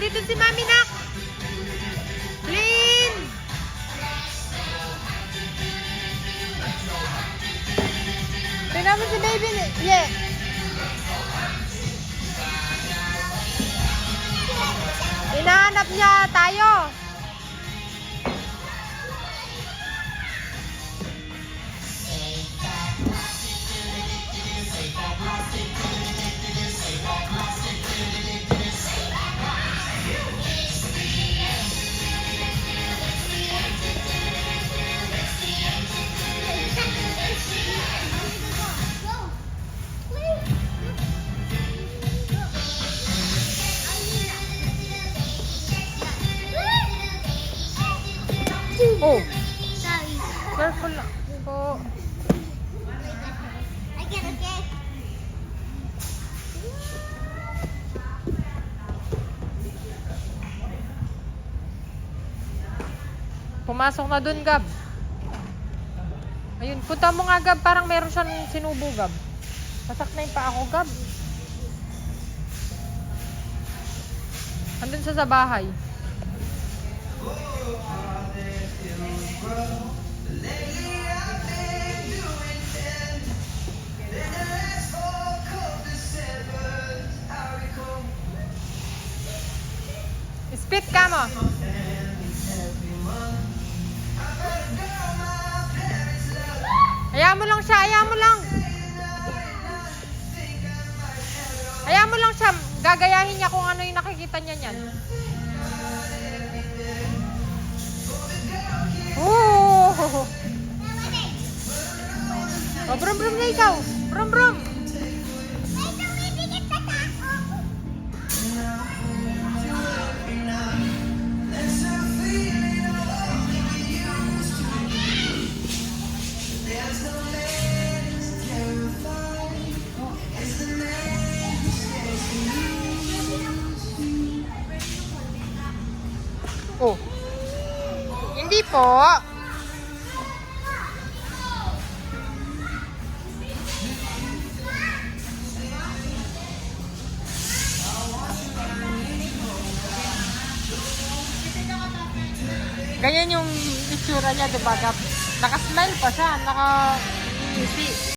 dito si Mami, nak. Lin! Tingnan mo si baby. Yeah. Hinahanap niya tayo. Oh, careful lang po. Okay. Pumasok na dun, Gab. Ayun, punta mo nga, Gab. Parang meron siyang sinubo, Gab. Pasak na yung pa ako, Gab. Andun sa bahay. Spit ka mo. Hayaan mo lang siya, hayaan mo lang. Hayaan mo lang siya. Gagayahin niya kung ano yung nakikita niya niyan. Oh! Oh, brum brum na ikaw. Brum brum. Oh. Hindi po. Ganyan yung itsura niya, diba? Naka-smile pa siya, naka-ngisi.